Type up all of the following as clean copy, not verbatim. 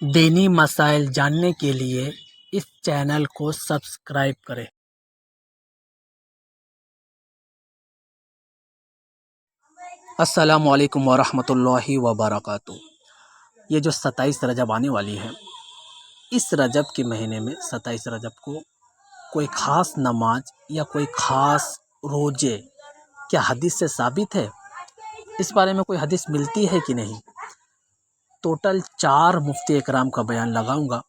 دینی مسائل جاننے کے لیے اس چینل کو سبسکرائب کریں۔ السلام علیکم ورحمۃ اللہ وبرکاتہ۔ یہ جو 27 رجب آنے والی ہے، اس رجب کے مہینے میں 27 رجب کو کوئی خاص نماز یا کوئی خاص روزے کیا حدیث سے ثابت ہے؟ اس بارے میں کوئی حدیث ملتی ہے کہ نہیں؟ ٹوٹل 4 مفتی اکرام کا بیان لگاؤں گا،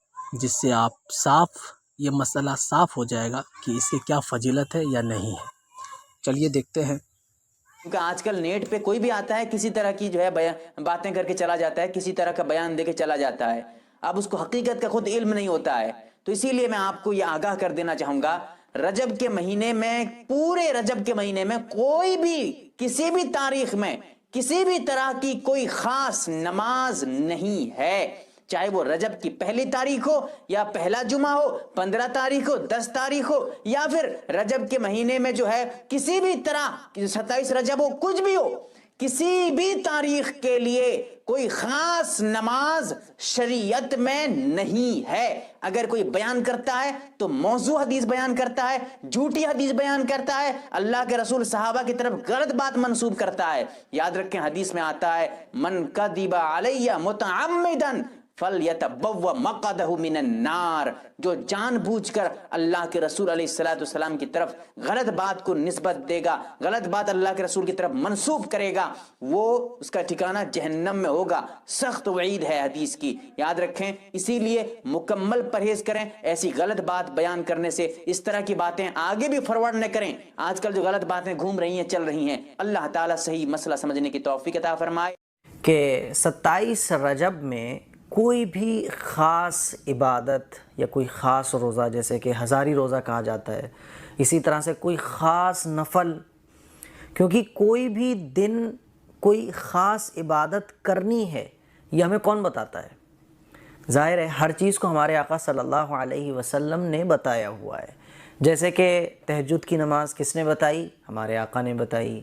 جس سے آپ یہ مسئلہ صاف ہو جائے گا کہ اس کی کیا فضیلت ہے یا نہیں ہے۔ چلیے دیکھتے ہیں۔ کیونکہ آج کل نیٹ پہ کوئی بھی آتا ہے، کسی طرح کی جو ہے باتیں کر کے چلا جاتا ہے، کسی طرح کا بیان دے کے چلا جاتا ہے، اب اس کو حقیقت کا خود علم نہیں ہوتا ہے۔ تو اسی لیے میں آپ کو یہ آگاہ کر دینا چاہوں گا، رجب کے مہینے میں، پورے رجب کے مہینے میں کوئی بھی کسی بھی تاریخ میں کسی بھی طرح کی کوئی خاص نماز نہیں ہے، چاہے وہ رجب کی پہلی تاریخ ہو یا پہلا جمعہ ہو، 15 تاریخ ہو، 10 تاریخ ہو، یا پھر رجب کے مہینے میں جو ہے کسی بھی طرح 27 رجب ہو، کچھ بھی ہو، کسی بھی تاریخ کے لیے کوئی خاص نماز شریعت میں نہیں ہے۔ اگر کوئی بیان کرتا ہے تو موضوع حدیث بیان کرتا ہے، جھوٹی حدیث بیان کرتا ہے، اللہ کے رسول صحابہ کی طرف غلط بات منسوب کرتا ہے۔ یاد رکھیں، حدیث میں آتا ہے، من کذب علی متعمدا فَلْيَتَبَوَّ مَقْعَدَهُ مِنَ النَّارِ، جو جان بوجھ کر اللہ کے رسول علیہ السلام کی طرف غلط بات کو نسبت دے گا، غلط بات اللہ کے رسول کی طرف منسوب کرے گا، وہ اس کا ٹھکانہ جہنم میں ہوگا۔ سخت وعید ہے حدیث کی، یاد رکھیں۔ اسی لیے مکمل پرہیز کریں ایسی غلط بات بیان کرنے سے، اس طرح کی باتیں آگے بھی فارورڈ نہ کریں۔ آج کل جو غلط باتیں گھوم رہی ہیں، چل رہی ہیں، اللہ تعالیٰ صحیح مسئلہ سمجھنے کی توفیق عطا فرمائے۔ کہ 27 رجب میں کوئی بھی خاص عبادت یا کوئی خاص روزہ، جیسے کہ ہزاری روزہ کہا جاتا ہے، اسی طرح سے کوئی خاص نفل، کیونکہ کوئی بھی دن کوئی خاص عبادت کرنی ہے، یہ ہمیں کون بتاتا ہے؟ ظاہر ہے ہر چیز کو ہمارے آقا صلی اللہ علیہ وسلم نے بتایا ہوا ہے۔ جیسے کہ تہجد کی نماز کس نے بتائی؟ ہمارے آقا نے بتائی۔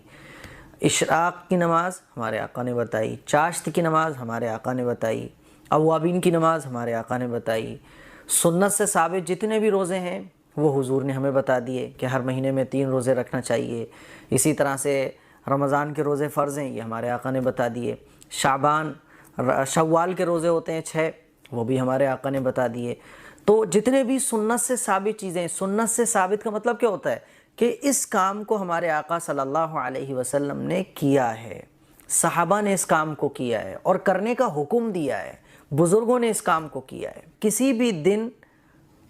اشراق کی نماز ہمارے آقا نے بتائی۔ چاشت کی نماز ہمارے آقا نے بتائی۔ اوابین کی نماز ہمارے آقا نے بتائی۔ سنت سے ثابت جتنے بھی روزے ہیں وہ حضور نے ہمیں بتا دیے کہ ہر مہینے میں 3 روزے رکھنا چاہیے۔ اسی طرح سے رمضان کے روزے فرض ہیں، یہ ہمارے آقا نے بتا دیے۔ شوال کے روزے ہوتے ہیں 6، وہ بھی ہمارے آقا نے بتا دیے۔ تو جتنے بھی سنت سے ثابت چیزیں، سنت سے ثابت کا مطلب کیا ہوتا ہے؟ کہ اس کام کو ہمارے آقا صلی اللہ علیہ وسلم نے کیا ہے، صحابہ نے اس کام کو کیا ہے اور کرنے کا حکم دیا ہے، بزرگوں نے اس کام کو کیا ہے۔ کسی بھی دن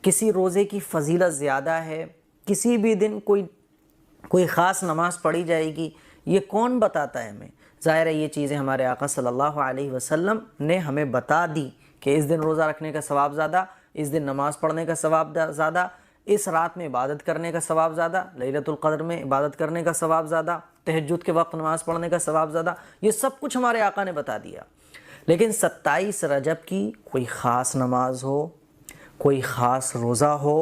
کسی روزے کی فضیلت زیادہ ہے، کسی بھی دن کوئی خاص نماز پڑھی جائے گی، یہ کون بتاتا ہے ہمیں؟ ظاہر ہے یہ چیزیں ہمارے آقا صلی اللہ علیہ وسلم نے ہمیں بتا دی کہ اس دن روزہ رکھنے کا ثواب زیادہ، اس دن نماز پڑھنے کا ثواب زیادہ، اس رات میں عبادت کرنے کا ثواب زیادہ، لیلۃ القدر میں عبادت کرنے کا ثواب زیادہ، تہجد کے وقت نماز پڑھنے کا ثواب زیادہ، یہ سب کچھ ہمارے آقا نے بتا دیا۔ لیکن 27 رجب کی کوئی خاص نماز ہو، کوئی خاص روزہ ہو،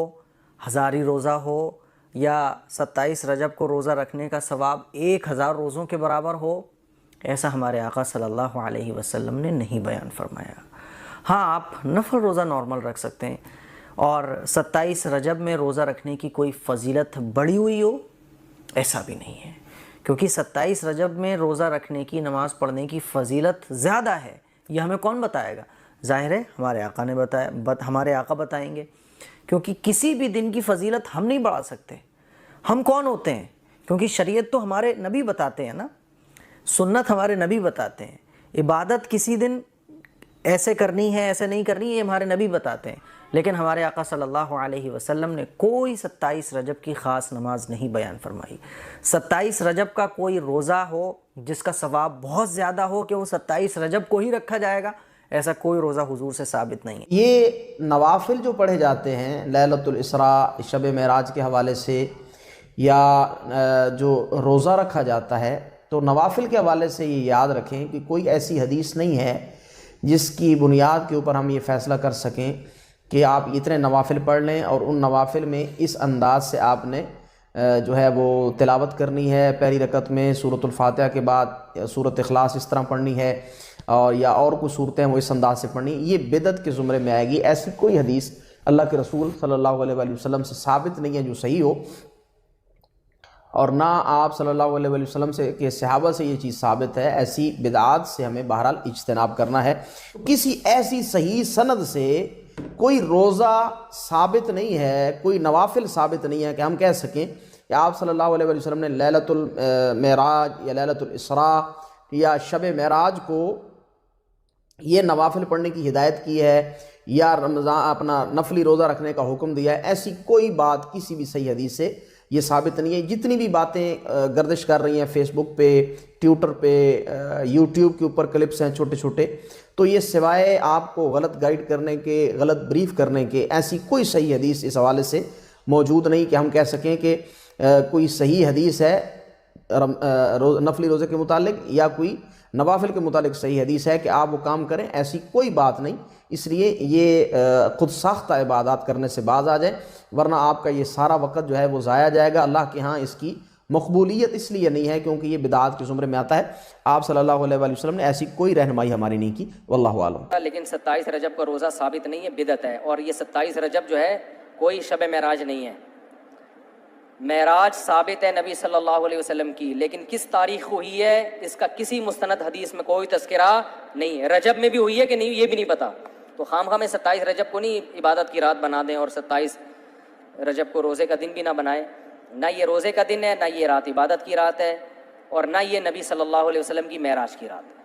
ہزاری روزہ ہو، یا 27 رجب کو روزہ رکھنے کا ثواب 1000 روزوں کے برابر ہو، ایسا ہمارے آقا صلی اللہ علیہ وسلم نے نہیں بیان فرمایا۔ ہاں، آپ نفل روزہ نارمل رکھ سکتے ہیں، اور 27 رجب میں روزہ رکھنے کی کوئی فضیلت بڑھی ہوئی ہو، ایسا بھی نہیں ہے، کیونکہ 27 رجب میں روزہ رکھنے کی، نماز پڑھنے کی فضیلت زیادہ ہے۔ یہ ہمیں کون بتائے گا؟ ظاہر ہے ہمارے آقا نے بتایا، ہمارے آقا بتائیں گے، کیونکہ کسی بھی دن کی فضیلت ہم نہیں بڑھا سکتے۔ ہم کون ہوتے ہیں؟ کیونکہ شریعت تو ہمارے نبی بتاتے ہیں نا، سنت ہمارے نبی بتاتے ہیں، عبادت کسی دن ایسے کرنی ہے، ایسے نہیں کرنی ہے، یہ ہمارے نبی بتاتے ہیں۔ لیکن ہمارے آقا صلی اللہ علیہ وسلم نے کوئی 27 رجب کی خاص نماز نہیں بیان فرمائی۔ 27 رجب کا کوئی روزہ ہو جس کا ثواب بہت زیادہ ہو کہ وہ 27 رجب کو ہی رکھا جائے گا، ایسا کوئی روزہ حضور سے ثابت نہیں ہے۔ یہ نوافل جو پڑھے جاتے ہیں لیلۃ الاسراء، شب معراج کے حوالے سے، یا جو روزہ رکھا جاتا ہے، تو نوافل کے حوالے سے یہ یاد رکھیں کہ کوئی ایسی حدیث نہیں ہے جس کی بنیاد کے اوپر ہم یہ فیصلہ کر سکیں کہ آپ اتنے نوافل پڑھ لیں اور ان نوافل میں اس انداز سے آپ نے جو ہے وہ تلاوت کرنی ہے، پہلی رکعت میں سورۃ الفاتحہ کے بعد سورۃ اخلاص اس طرح پڑھنی ہے، اور یا اور کوئی صورتیں وہ اس انداز سے پڑھنی، یہ بدعت کے زمرے میں آئے گی۔ ایسی کوئی حدیث اللہ کے رسول صلی اللہ علیہ وآلہ وسلم سے ثابت نہیں ہے جو صحیح ہو، اور نہ آپ صلی اللہ علیہ وآلہ وسلم سے کہ صحابہ سے یہ چیز ثابت ہے۔ ایسی بدعات سے ہمیں بہرحال اجتناب کرنا ہے۔ کسی ایسی صحیح سند سے کوئی روزہ ثابت نہیں ہے، کوئی نوافل ثابت نہیں ہے کہ ہم کہہ سکیں کہ آپ صلی اللہ علیہ وآلہ وسلم نے لیلۃ المعراج یا لیلۃ الاسراء یا شب معراج کو یہ نوافل پڑھنے کی ہدایت کی ہے یا رمضان اپنا نفلی روزہ رکھنے کا حکم دیا ہے۔ ایسی کوئی بات کسی بھی صحیح حدیث سے یہ ثابت نہیں ہے۔ جتنی بھی باتیں گردش کر رہی ہیں فیس بک پہ، ٹویٹر پہ، یوٹیوب کے اوپر کلپس ہیں چھوٹے چھوٹے، تو یہ سوائے آپ کو غلط گائیڈ کرنے کے، غلط بریف کرنے کے، ایسی کوئی صحیح حدیث اس حوالے سے موجود نہیں کہ ہم کہہ سکیں کہ کوئی صحیح حدیث ہے نفلی روزے کے متعلق یا کوئی نوافل کے متعلق صحیح حدیث ہے کہ آپ وہ کام کریں، ایسی کوئی بات نہیں۔ اس لیے یہ خود ساختہ عبادات کرنے سے باز آ جائیں، ورنہ آپ کا یہ سارا وقت جو ہے وہ ضائع جائے گا۔ اللہ کے ہاں اس کی مقبولیت اس لیے نہیں ہے کیونکہ یہ بدعات کے زمرے میں آتا ہے۔ آپ صلی اللہ علیہ وآلہ وسلم نے ایسی کوئی رہنمائی ہماری نہیں کی، واللہ عالم۔ لیکن 27 رجب کا روزہ ثابت نہیں ہے، بدعت ہے، اور یہ 27 رجب جو ہے کوئی شب معراج نہیں ہے۔ معراج ثابت ہے نبی صلی اللہ علیہ وسلم کی، لیکن کس تاریخ کو ہوئی ہے اس کا کسی مستند حدیث میں کوئی تذکرہ نہیں ہے۔ رجب میں بھی ہوئی ہے کہ نہیں یہ بھی نہیں پتا، تو خام خواہ میں 27 رجب کو نہیں عبادت کی رات بنا دیں اور 27 رجب کو روزے کا دن بھی نہ بنائیں۔ نہ یہ روزے کا دن ہے، نہ یہ رات عبادت کی رات ہے، اور نہ یہ نبی صلی اللہ علیہ وسلم کی معراج کی رات ہے۔